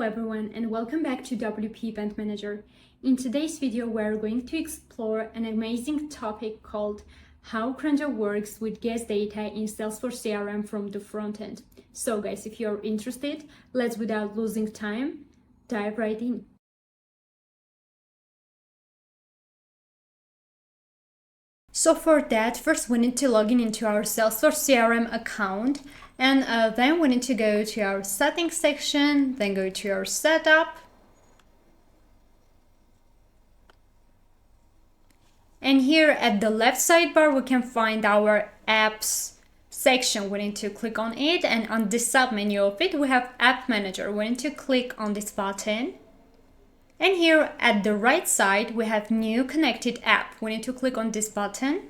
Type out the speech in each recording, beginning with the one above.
everyone, and welcome back to WP Event Manager. In today's video, we're going to explore an amazing topic called how CronJob works with guest data in Salesforce CRM from the front end. So guys, if you're interested, let's without losing time, dive right in. So for that, first we need to log in into our Salesforce CRM account, and then we need to go to our settings section, then go to our setup. And here at the left sidebar, we can find our apps section. We need to click on it, and on the sub menu of it, we have App Manager. We need to click on this button. And here at the right side, we have New Connected App. We need to click on this button.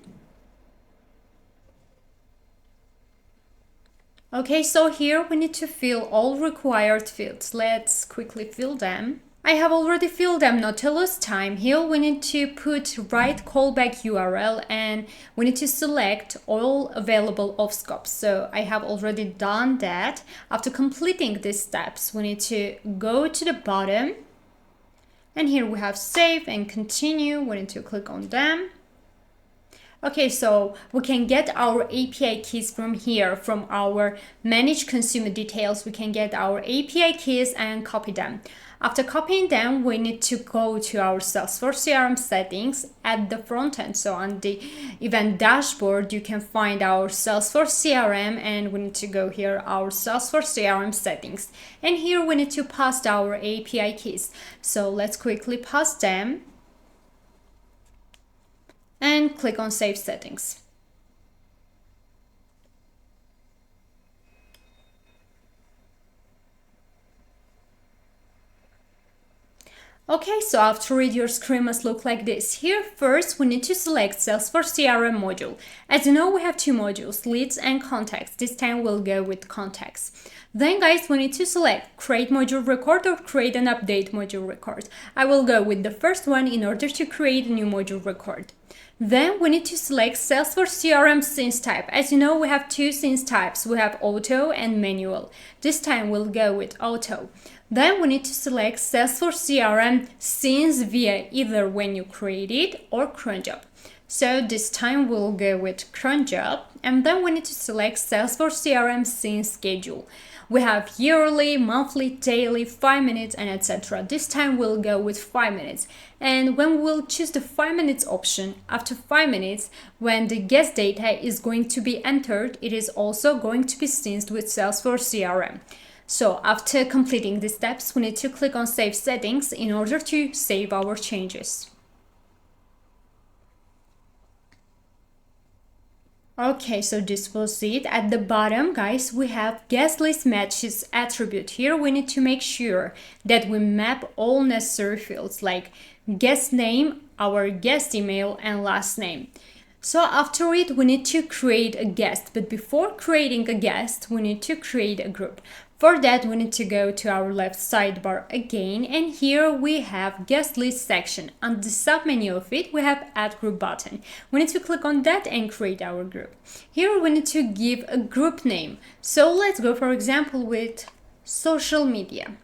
Okay, so here we need to fill all required fields. Let's quickly fill them. I have already filled them, not to lose time. Here we need to put right callback URL, and we need to select all available off scopes. So I have already done that. After completing these steps, we need to go to the bottom. And here we have save and continue. We need to click on them. Okay, so we can get our API keys from here, from our manage consumer details. We can get our API keys and copy them. After copying them, we need to go to our Salesforce CRM settings at the front end. So on the event dashboard, you can find our Salesforce CRM, and we need to go here, our Salesforce CRM settings. And here we need to paste our API keys. So let's quickly paste them and click on Save Settings. Okay, so after it, your screen must look like this. Here, first, we need to select Salesforce CRM module. As you know, we have two modules, leads and contacts. This time we'll go with contacts. Then, guys, we need to select create module record or create an update module record. I will go with the first one in order to create a new module record. Then we need to select Salesforce CRM scenes type. As you know, we have two scenes types. We have auto and manual. This time we'll go with auto. Then we need to select Salesforce CRM scenes via either when you create it or CronJob. So this time we'll go with CronJob, and then we need to select Salesforce CRM scenes schedule. We have yearly, monthly, daily, 5 minutes, and etc. This time we'll go with 5 minutes. And when we'll choose the 5 minutes option, after 5 minutes, when the guest data is going to be entered, it is also going to be synced with Salesforce CRM. So after completing these steps, we need to click on Save Settings in order to save our changes. Okay, so this was it. At the bottom, guys, we have guest list matches attribute. Here we need to make sure that we map all necessary fields like guest name, our guest email, and last name. So after it, we need to create a guest. But before creating a guest, we need to create a group. For that, we need to go to our left sidebar again, and here we have guest list section. On the sub menu of it, we have add group button. We need to click on that and create our group. Here we need to give a group name. So let's go, for example, with social media.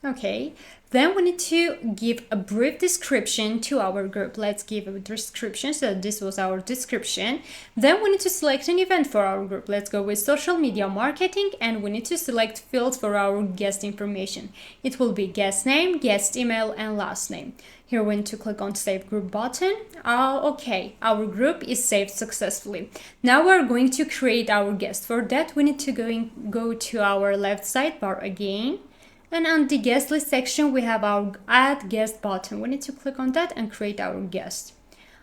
Okay, then we need to give a brief description to our group. Let's give a description. So this was our description. Then we need to select an event for our group. Let's go with social media marketing, and we need to select fields for our guest information. It will be guest name, guest email, and last name. Here we need to click on Save Group button. Okay, our group is saved successfully. Now we're going to create our guest. For that, we need to go to our left sidebar again. And on the guest list section, we have our add guest button. We need to click on that and create our guest.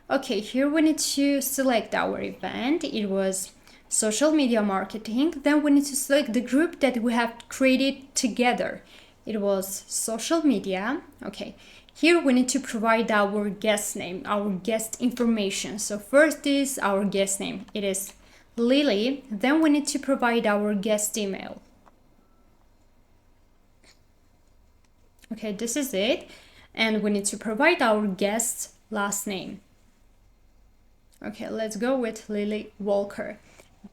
Okay, here we need to select our event. It was social media marketing. Then we need to select the group that we have created together. It was social media. Okay, here we need to provide our guest name, our guest information. So first is our guest name. It is Lily. Then we need to provide our guest email. Okay, this is it. And we need to provide our guest's last name. Okay, let's go with Lily Walker.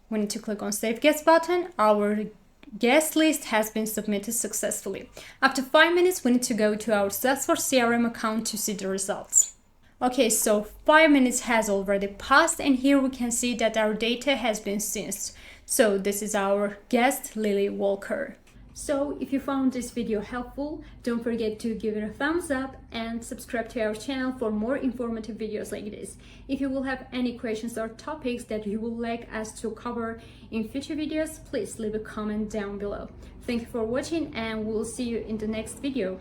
We need to click on Save Guest button. Our guest list has been submitted successfully. After 5 minutes, we need to go to our Salesforce CRM account to see the results. Okay, so 5 minutes has already passed, and here we can see that our data has been synced. So this is our guest, Lily Walker. So if you found this video helpful, don't forget to give it a thumbs up and subscribe to our channel for more informative videos like this. If you will have any questions or topics that you would like us to cover in future videos, please leave a comment down below. Thank you for watching, and we'll see you in the next video.